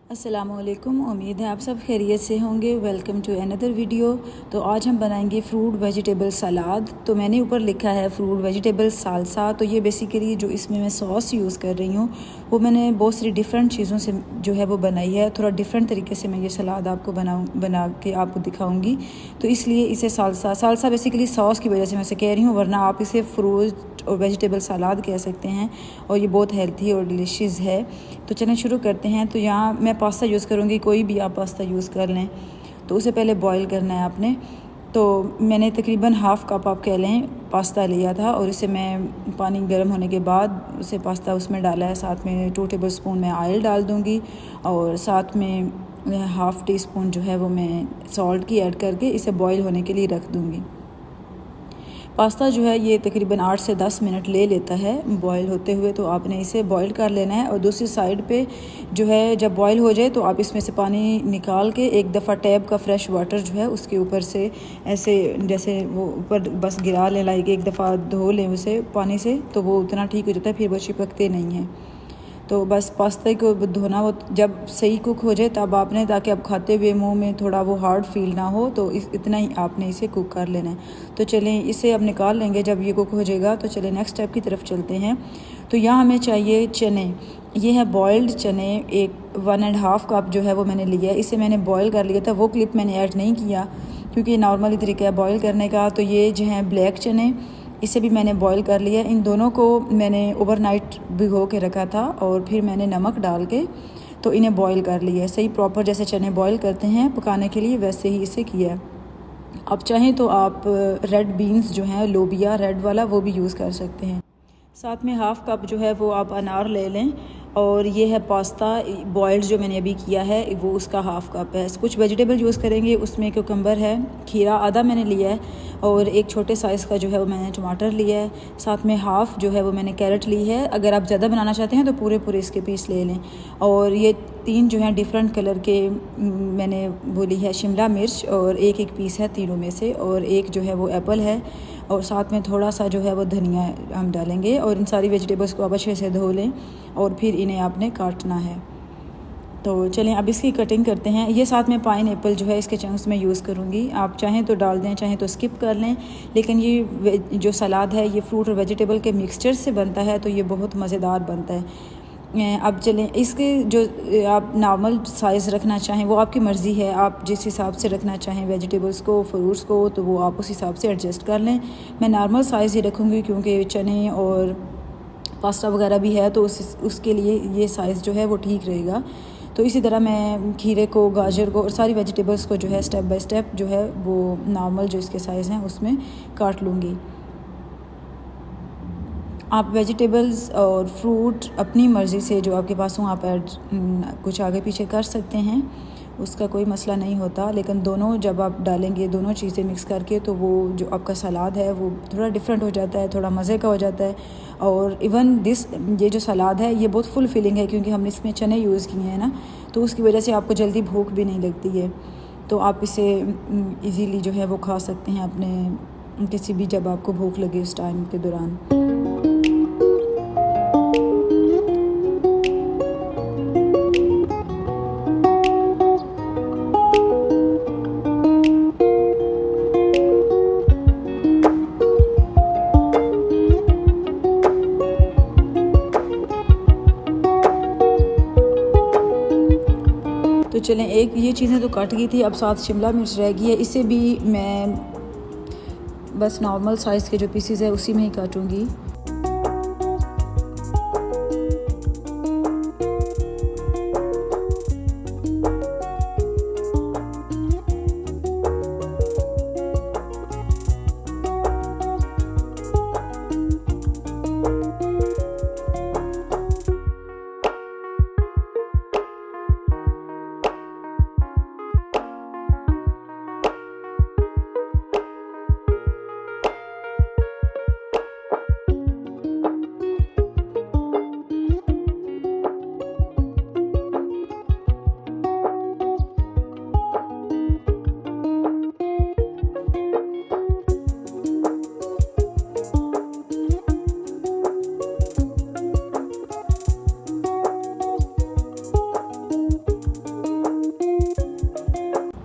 अस्सलामुअलैकुम। उम्मीद है आप सब खैरियत से होंगे। Welcome to another video. तो आज हम बनाएंगे फ्रूट वेजिटेबल सलाद। तो मैंने ऊपर लिखा है फ्रूट वेजिटेबल सालसा। तो ये बेसिकली जो इसमें मैं सॉस यूज़ कर रही हूँ वो मैंने बहुत सारी डिफरेंट चीज़ों से जो है वो बनाई है। थोड़ा डिफरेंट तरीके से मैं ये सलाद आपको बना के आपको दिखाऊँगी। तो इसलिए इसे सालसा बेसिकली सॉस की वजह से मैं इसे कह रही हूँ, वरना आप इसे फ्रूट और वेजिटेबल सलाद कह सकते हैं। और ये बहुत हेल्थी और डिलीशियस है। तो चलें शुरू करते हैं। तो यहाँ मैं पास्ता यूज़ करूँगी, कोई भी आप पास्ता यूज़ कर लें। तो उसे पहले बॉईल करना है आपने। तो मैंने तकरीबन हाफ़ कप आप कह लें पास्ता लिया था, और इसे मैं पानी गर्म होने के बाद उसे पास्ता उसमें डाला है। साथ में 2 टेबल स्पून मैं ऑयल डाल दूँगी, और साथ में हाफ़ टी स्पून जो है वो मैं सॉल्ट की ऐड करके इसे बॉईल होने के लिए रख दूँगी। पास्ता जो है ये तकरीबन 8 से 10 मिनट ले लेता है बॉईल होते हुए। तो आपने इसे बॉईल कर लेना है, और दूसरी साइड पे जो है जब बॉईल हो जाए तो आप इसमें से पानी निकाल के एक दफ़ा टैप का फ्रेश वाटर जो है उसके ऊपर से ऐसे जैसे वो ऊपर बस गिरा लें, लाइक एक दफ़ा धो लें उसे पानी से, तो वो उतना ठीक हो जाता है, फिर वो चिपकते नहीं हैं। तो बस पास्ता को धोना, वो जब सही कुक हो जाए तब आपने, ताकि आप खाते हुए मुंह में थोड़ा वो हार्ड फील ना हो, तो इतना ही आपने इसे कुक कर लेना है। तो चलें इसे अब निकाल लेंगे जब ये कुक हो जाएगा। तो चलें नेक्स्ट स्टेप की तरफ चलते हैं। तो यहाँ हमें चाहिए चने। ये है बॉइल्ड चने, एक 1.5 कप जो है वो मैंने लिया है। इसे मैंने बॉयल कर लिया था, वो क्लिप मैंने ऐड नहीं किया क्योंकि नॉर्मली तरीका है बॉयल करने का। तो ये जो हैं ब्लैक चने, इसे भी मैंने बॉईल कर लिया। इन दोनों को मैंने ओवरनाइट भिगो के रखा था, और फिर मैंने नमक डाल के तो इन्हें बॉईल कर लिया। सही प्रॉपर जैसे चने बॉईल करते हैं पकाने के लिए, वैसे ही इसे किया है। आप चाहें तो आप रेड बीन्स जो हैं, लोबिया रेड वाला, वो भी यूज़ कर सकते हैं। साथ में हाफ़ कप जो है वो आप अनार ले लें। और ये है पास्ता बॉइल्ड जो मैंने अभी किया है, वो उसका हाफ़ कप है। कुछ वेजिटेबल यूज़ करेंगे, उसमें क्यूकम्बर है, खीरा आधा मैंने लिया है, और एक छोटे साइज़ का जो है वो मैंने टमाटर लिया है। साथ में हाफ़ जो है वो मैंने कैरेट ली है। अगर आप ज़्यादा बनाना चाहते हैं तो पूरे पूरे इसके पीस ले लें। और ये 3 जो हैं डिफरेंट कलर के मैंने वो ली है शिमला मिर्च, और एक एक पीस है तीनों में से, और एक जो है वो एप्पल है, और साथ में थोड़ा सा जो है वो धनिया हम डालेंगे। और इन सारी वेजिटेबल्स को आप अच्छे से धो लें, और फिर इन्हें आपने काटना है। तो चलें अब इसकी कटिंग करते हैं। ये साथ में पाइनएप्पल जो है इसके चंक्स में यूज़ करूँगी। आप चाहें तो डाल दें, चाहें तो स्किप कर लें। लेकिन ये जो सलाद है ये फ्रूट और वेजिटेबल के मिक्सचर से बनता है, तो ये बहुत मज़ेदार बनता है। अब चलें इसके जो आप नॉर्मल साइज़ रखना चाहें वो आपकी मर्ज़ी है। आप जिस हिसाब से रखना चाहें वेजिटेबल्स को, फ्रूट्स को, तो वो आप उस हिसाब से एडजस्ट कर लें। मैं नॉर्मल साइज़ ही रखूँगी क्योंकि चने और पास्ता वगैरह भी है, तो उसके लिए ये साइज़ जो है वो ठीक रहेगा। तो इसी तरह मैं खीरे को, गाजर को और सारी वेजिटेबल्स को जो है स्टेप बाय स्टेप जो है वो नॉर्मल जो इसके साइज़ हैं उसमें काट लूँगी। आप वेजिटेबल्स और फ्रूट अपनी मर्ज़ी से जो आपके पास हो आप ऐड कुछ आगे पीछे कर सकते हैं, उसका कोई मसला नहीं होता। लेकिन दोनों जब आप डालेंगे, दोनों चीज़ें मिक्स करके, तो वो जो आपका सलाद है वो थोड़ा डिफरेंट हो जाता है, थोड़ा मज़े का हो जाता है। और इवन ये जो सलाद है ये बहुत फुल फिलिंग है, क्योंकि हमने इसमें चने यूज़ किए हैं ना, तो उसकी वजह से आपको जल्दी भूख भी नहीं लगती है। तो आप इसे ईज़िली जो है वो खा सकते हैं अपने किसी भी, जब आपको भूख लगे उस टाइम के दौरान। तो चलें एक ये चीज़ें तो कट गई थी, अब साथ शिमला मिर्च रह गई है। इसे भी मैं बस नॉर्मल साइज़ के जो पीसेस है उसी में ही काटूँगी।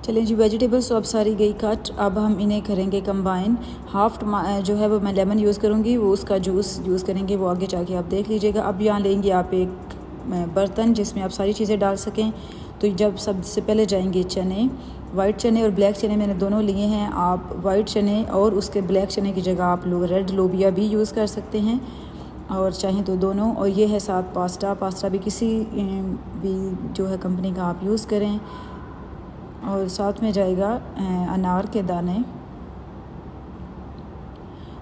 चलें जी, वेजिटेबल्स तो अब सारी गई कट। अब हम इन्हें करेंगे कंबाइन। हाफ जो है वो मैं लेमन यूज़ करूँगी, वो उसका जूस यूज़ करेंगे, वो आगे जाके आप देख लीजिएगा। अब यहाँ लेंगे आप एक बर्तन जिसमें आप सारी चीज़ें डाल सकें। तो जब सबसे पहले जाएंगे चने, वाइट चने और ब्लैक चने मैंने दोनों लिए हैं। आप वाइट चने और उसके ब्लैक चने की जगह आप लोग रेड लोबिया भी यूज़ कर सकते हैं, और चाहें तो दोनों। और ये है साथ पास्ता भी किसी भी जो है कंपनी का आप यूज़ करें। और साथ में जाएगा अनार के दाने,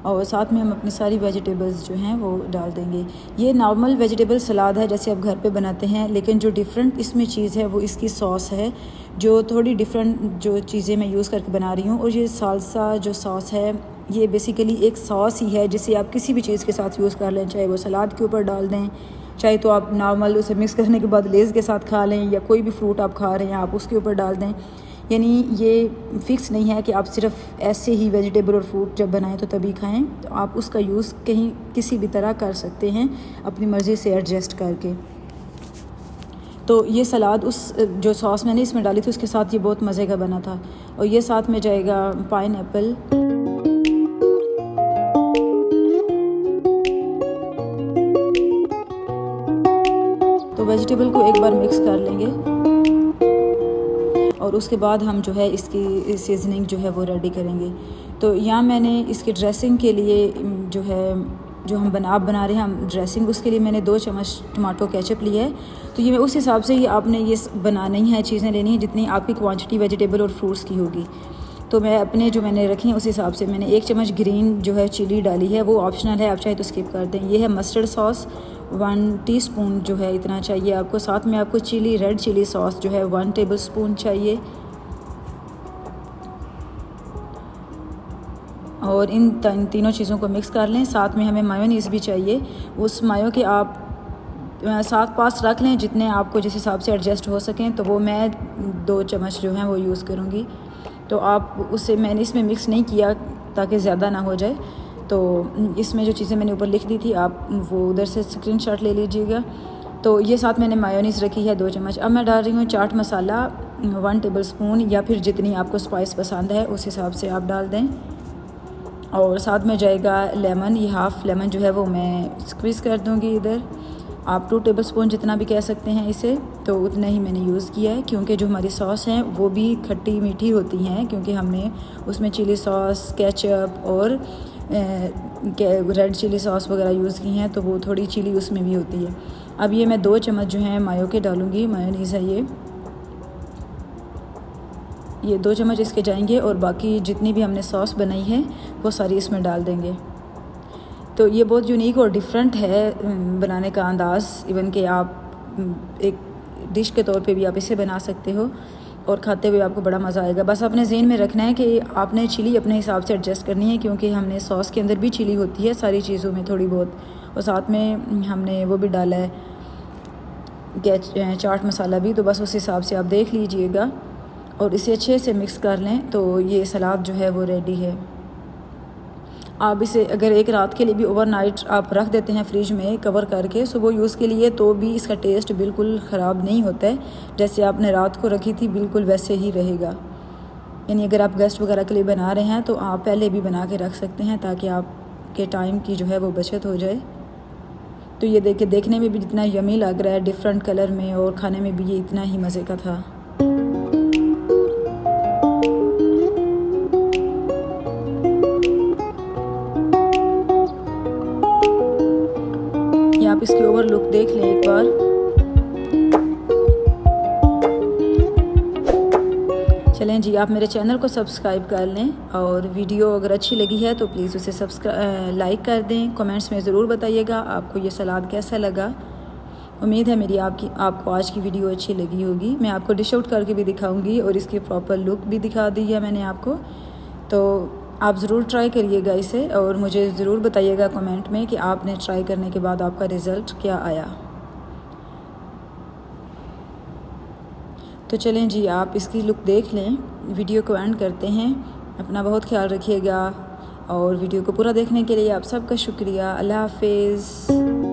और साथ में हम अपनी सारी वेजिटेबल्स जो हैं वो डाल देंगे। ये नॉर्मल वेजिटेबल सलाद है जैसे आप घर पे बनाते हैं, लेकिन जो डिफरेंट इसमें चीज़ है वो इसकी सॉस है, जो थोड़ी डिफरेंट जो चीज़ें मैं यूज़ करके बना रही हूँ। और ये साल्सा जो सॉस है, ये बेसिकली एक सॉस ही है जिसे आप किसी भी चीज़ के साथ यूज़ कर लें, चाहे वो सलाद के ऊपर डाल दें, चाहे तो आप नॉर्मल उसे मिक्स करने के बाद लेज़ के साथ खा लें, या कोई भी फ्रूट आप खा रहे हैं आप उसके ऊपर डाल दें। यानी ये फ़िक्स नहीं है कि आप सिर्फ ऐसे ही वेजिटेबल और फ्रूट जब बनाएं तो तभी खाएं। तो आप उसका यूज़ कहीं किसी भी तरह कर सकते हैं अपनी मर्ज़ी से एडजस्ट करके। तो ये सलाद उस जो सॉस मैंने इसमें डाली थी उसके साथ ये बहुत मज़े का बना था। और ये साथ में जाएगा पाइनएप्पल। तो वेजिटेबल को एक बार मिक्स कर लेंगे, और उसके बाद हम जो है इसकी सीजनिंग जो है वो रेडी करेंगे। तो यहाँ मैंने इसकी ड्रेसिंग के लिए जो है जो हम बना रहे हैं हम ड्रेसिंग, उसके लिए मैंने 2 चम्मच टमाटो केचप लिया है। तो ये मैं उस हिसाब से ही आपने ये बनानी है, चीज़ें लेनी है जितनी आपकी क्वांटिटी वेजिटेबल और फ्रूट्स की होगी। तो मैं अपने जो मैंने रखी हैं उस हिसाब से मैंने 1 चम्मच ग्रीन जो है चिली डाली है, वो ऑप्शनल है, आप चाहे तो स्किप कर दें। ये है मस्टर्ड सॉस 1 टीस्पून जो है इतना चाहिए आपको। साथ में आपको रेड चिली सॉस जो है 1 टेबलस्पून चाहिए। और इन तीनों चीज़ों को मिक्स कर लें। साथ में हमें मायोनीज़ भी चाहिए। उस मायो के आप 7 पास रख लें जितने आपको जिस हिसाब से एडजस्ट हो सकें। तो वो मैं 2 चम्मच जो हैं वो यूज़ करूँगी। तो आप उससे मैंने इसमें मिक्स नहीं किया ताकि ज़्यादा ना हो जाए। तो इसमें जो चीज़ें मैंने ऊपर लिख दी थी आप वो उधर से स्क्रीनशॉट ले लीजिएगा। तो ये साथ मैंने मायोनीज़ रखी है 2 चम्मच। अब मैं डाल रही हूँ चाट मसाला 1 टेबलस्पून, या फिर जितनी आपको स्पाइस पसंद है उस हिसाब से आप डाल दें। और साथ में जाएगा लेमन, ये हाफ़ लेमन जो है वो मैं स्क्वीज़ कर दूँगी इधर। आप 2 टेबलस्पून जितना भी कह सकते हैं इसे, तो उतना ही मैंने यूज़ किया है, क्योंकि जो हमारी सॉस हैं वो भी खट्टी मीठी होती हैं, क्योंकि हमने उसमें चिली सॉस, केचप और रेड चिली सॉस वगैरह यूज़ की हैं, तो वो थोड़ी चिली उसमें भी होती है। अब ये मैं 2 चम्मच जो हैं मायो के डालूँगी, मायोनीज़ है ये 2 चम्मच इसके जाएंगे, और बाकी जितनी भी हमने सॉस बनाई है वो सारी इसमें डाल देंगे। तो ये बहुत यूनिक और डिफरेंट है बनाने का अंदाज़, इवन कि आप एक डिश के तौर पे भी आप इसे बना सकते हो और खाते हुए आपको बड़ा मज़ा आएगा। बस अपने ज़हन में रखना है कि आपने चिली अपने हिसाब से एडजस्ट करनी है, क्योंकि हमने सॉस के अंदर भी चिली होती है सारी चीज़ों में थोड़ी बहुत, और साथ में हमने वो भी डाला है चाट मसाला भी। तो बस उस हिसाब से आप देख लीजिएगा और इसे अच्छे से मिक्स कर लें। तो ये सलाद जो है वो रेडी है। आप इसे अगर एक रात के लिए भी ओवरनाइट आप रख देते हैं फ्रिज में कवर करके सुबह यूज़ के लिए, तो भी इसका टेस्ट बिल्कुल ख़राब नहीं होता है। जैसे आपने रात को रखी थी बिल्कुल वैसे ही रहेगा। यानी अगर आप गेस्ट वगैरह के लिए बना रहे हैं तो आप पहले भी बना के रख सकते हैं, ताकि आपके टाइम की जो है वो बचत हो जाए। तो ये देखने में भी जितना यमी लग रहा है डिफरेंट कलर में, और खाने में भी ये इतना ही मज़े का था। आप इसकी ओवर लुक देख लें एक बार। चलें जी, आप मेरे चैनल को सब्सक्राइब कर लें, और वीडियो अगर अच्छी लगी है तो प्लीज़ उसे लाइक कर दें। कमेंट्स में ज़रूर बताइएगा आपको ये सलाद कैसा लगा। उम्मीद है मेरी आपको आज की वीडियो अच्छी लगी होगी। मैं आपको डिश आउट करके भी दिखाऊंगी और इसकी प्रॉपर लुक भी दिखा दी है मैंने आपको। तो आप ज़रूर ट्राई करिएगा इसे, और मुझे ज़रूर बताइएगा कमेंट में कि आपने ट्राई करने के बाद आपका रिज़ल्ट क्या आया। तो चलें जी, आप इसकी लुक देख लें। वीडियो को एंड करते हैं। अपना बहुत ख्याल रखिएगा, और वीडियो को पूरा देखने के लिए आप सबका शुक्रिया। अल्लाह हाफ़िज़।